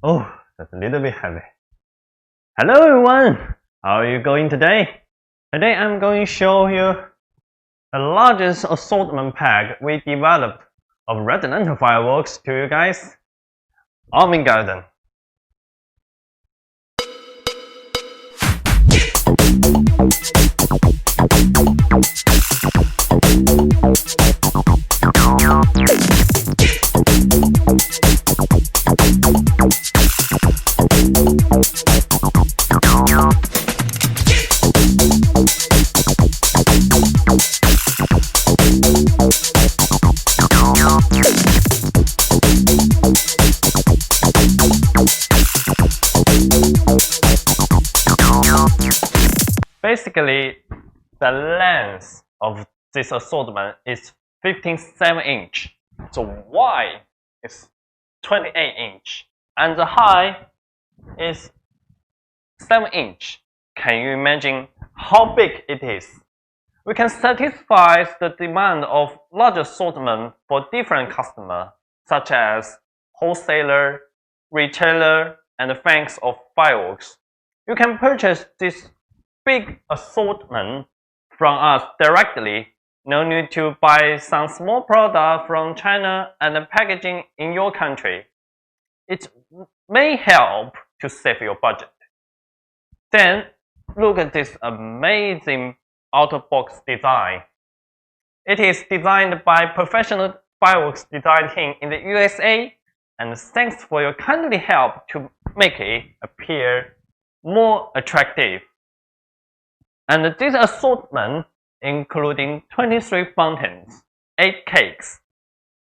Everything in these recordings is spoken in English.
Oh, that's a little bit heavy. Hello everyone! How are you going today? Today I'm going to show you the largest assortment pack we developed of residential fireworks to you guys. Army Garden. Basically, the length of this assortment is 15.7" so wide is 28" and the high is 7". Can you imagine how big it is? We can satisfy the demand of large assortment for different customers, such as wholesaler, retailer, and fans of fireworks. You can purchase this big assortment from us directly. No need to buy some small product from China and packaging in your country. It may help to save your budget. Then, look at this amazing out-of-box design. It is designed by professional fireworks design team in the USA, and thanks for your kindly help to make it appear more attractive. And this assortment including 23 fountains, 8 cakes,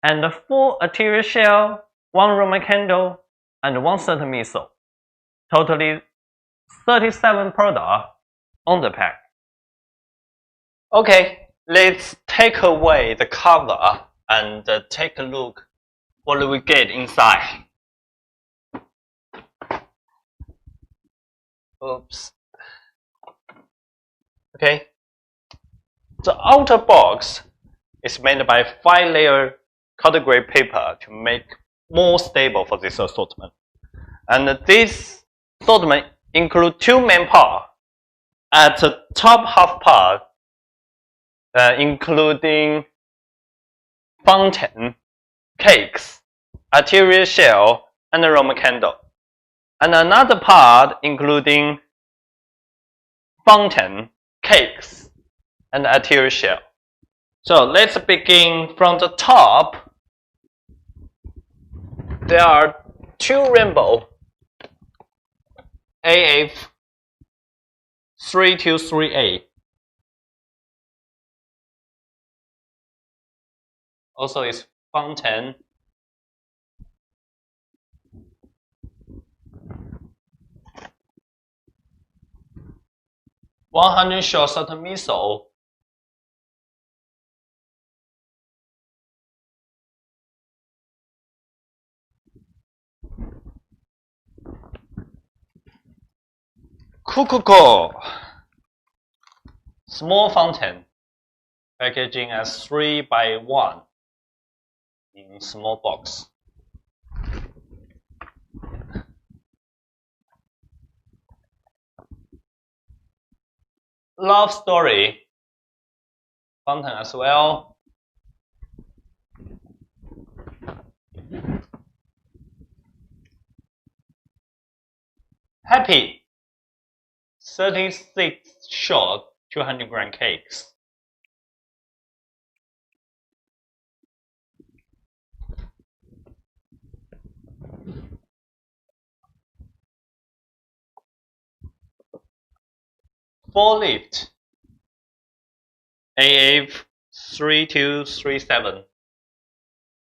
and 4 arterial shell, 1 Roman candle, and 1 certain missile. Totally 37 products on the pack. Okay, let's take away the cover and take a look what we get inside. Oops. Okay, the outer box is made by 5-layer cut-grade paper to make more stable for this assortment. And this assortment includes 2 main parts. At the top half part, including fountain, cakes, arterial shell, and a Roman candle. And another part including fountain, cakes, and arterial shell. So let's begin from the top. There are 2 rainbow AF323A. Also is fountain. $100 short certain missile. Cool. Small fountain, packaging as 3x1 in small box. Love story, fountain as well. Happy, 36 short 200-gram cakes. Four lift AF3237.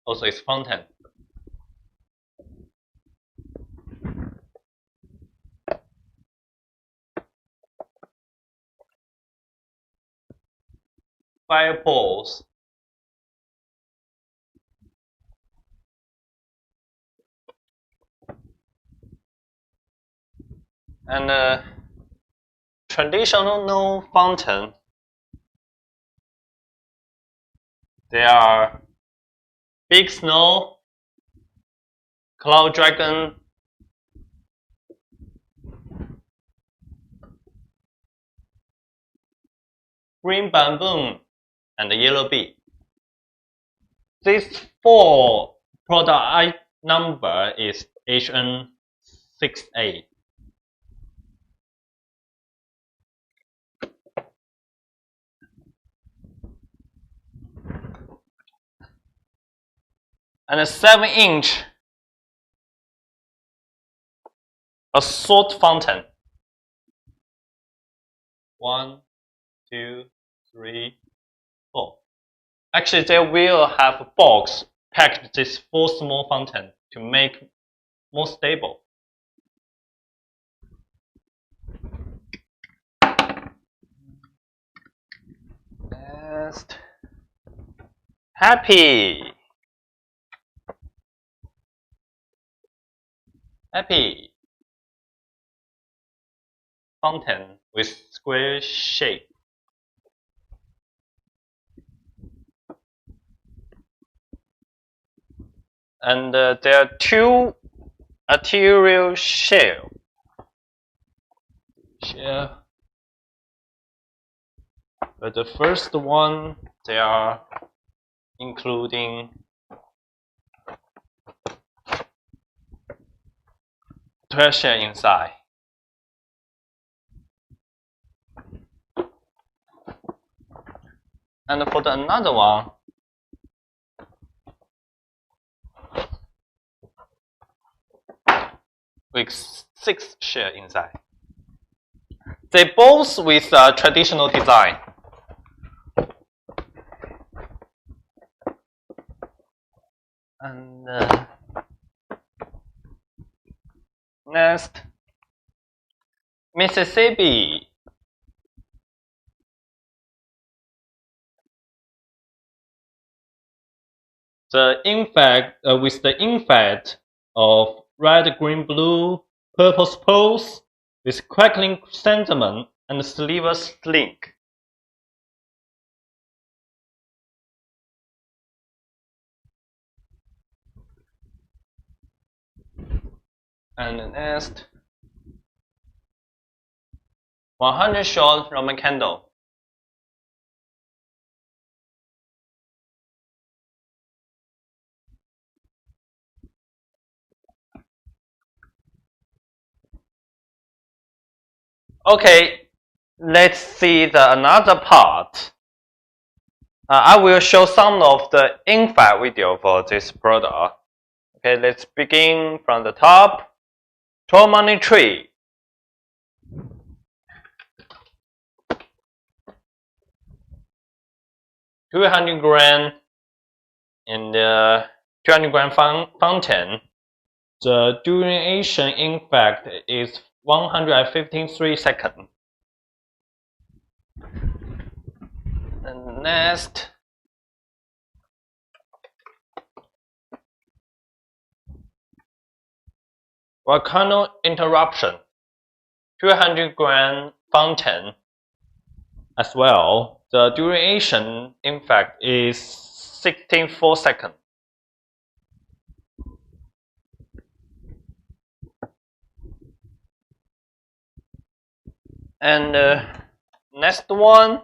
Also is fountain. Fire balls. And traditional fountain. There are big snow, cloud dragon, green bamboo, and yellow bee. These 4 product number is HN6A. And a 7-inch Assortment fountain. 1, 2, 3, 4. Actually, they will have a box packed this 4 small fountain to make more stable. Next, happy fountain with square shape. And there are 2 arterial shell. But the first one, they are including 12 shell inside. And for the another one, with 6 shell inside. They both with a traditional design. And next, Mississippi. The with the infect of red, green, blue, purple spokes with crackling sentiment and silver slink. And next, 100 short Roman candle. Okay, let's see another part. I will show some of the in-fact video for this product. Okay, let's begin from the top. 12 money tree. $200 in the 200 fountain. The duration in fact is 153 seconds. And next, volcano interruption. 200 fountain as well. The duration in fact is 64 seconds. And next one,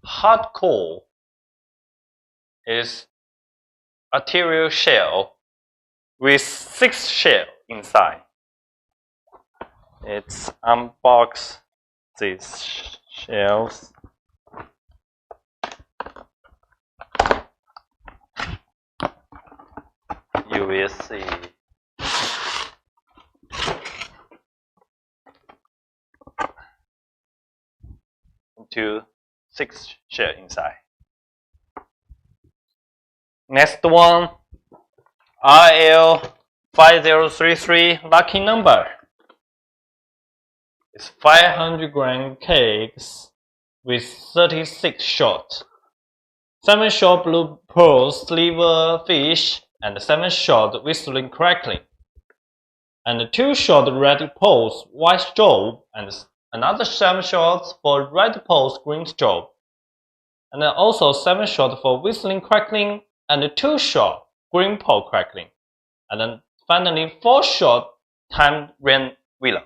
hardcore is arterial shell with 6 shell inside. Let's unbox these shells. You will see. To 6 shell inside. Next one, RL5033 lucky number. It's 500 cakes with 36 short. 7 short blue pearl sliver fish and 7 short whistling crackling. And 2 short red pearls white strobe and another 7 shots for red pearls green strobe. And then also 7 shots for whistling crackling and 2 shots green pearl crackling. And then finally 4 shots tamarind willow.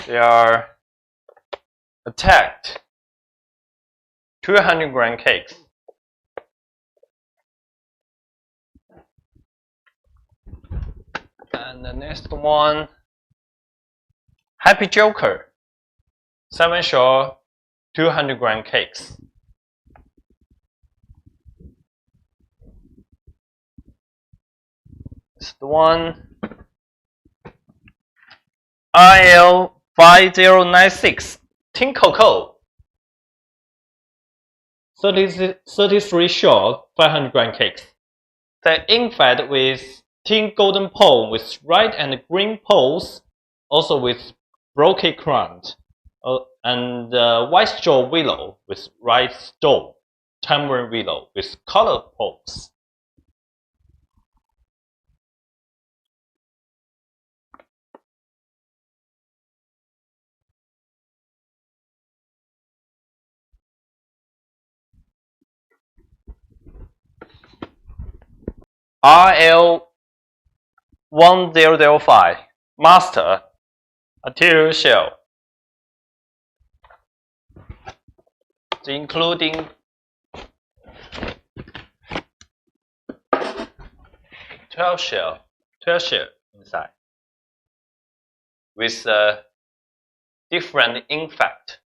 They are attacked 200-gram cakes. And the next one, Happy Joker, 7 short 200-gram cakes. This the one, IL5096, Tin Cocoa, 33 short 500-gram cakes. They're infed with tin golden pole with red and green poles, also with brocade crown, and white straw willow with red straw, tamarind willow with colored poles. RL1005 Master, a teal shell, including 12 shell inside, with different infect.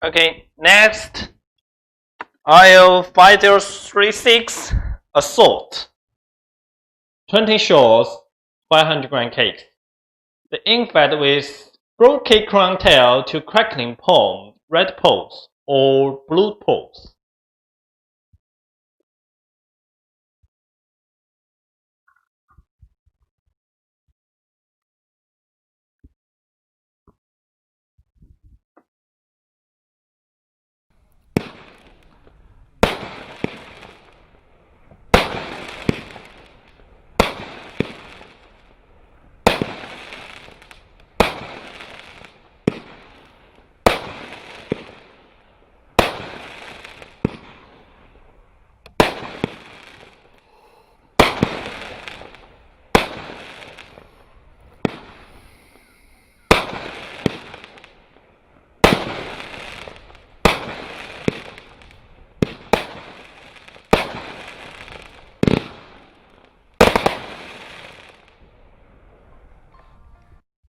Okay, next, IL5036 Assault, 20 shorts, 500-gram cake. The infed with brocade crown tail to crackling palm, red poles, or blue poles.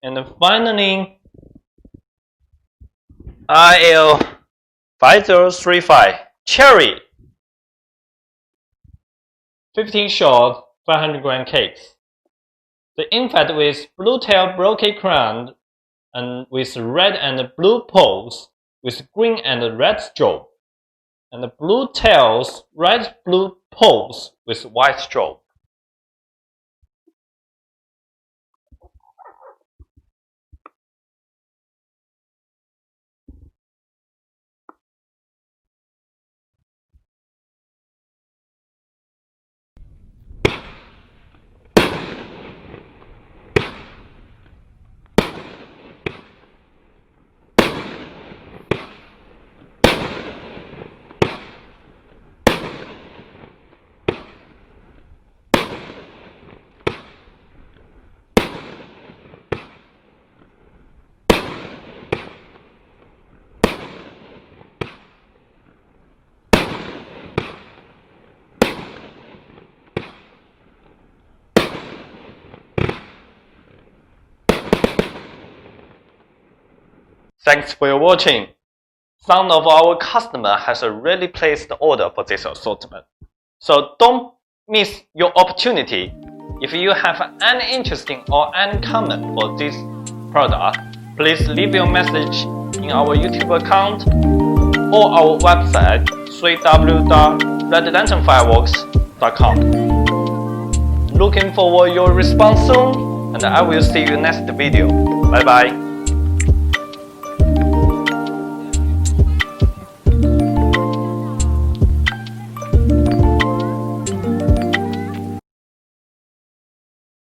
And finally, IL5035 Cherry 15 short 500-gram cakes. The inside with blue tail brocade crown and with red and blue poles with green and red stroke, and the blue tails, red blue poles with white stroke. Thanks for your watching. Some of our customer has already placed the order for this assortment. So don't miss your opportunity. If you have any interesting or any comment for this product, please leave your message in our YouTube account or our website www.redlanternfireworks.com. Looking forward your response soon, and I will see you next video. Bye bye.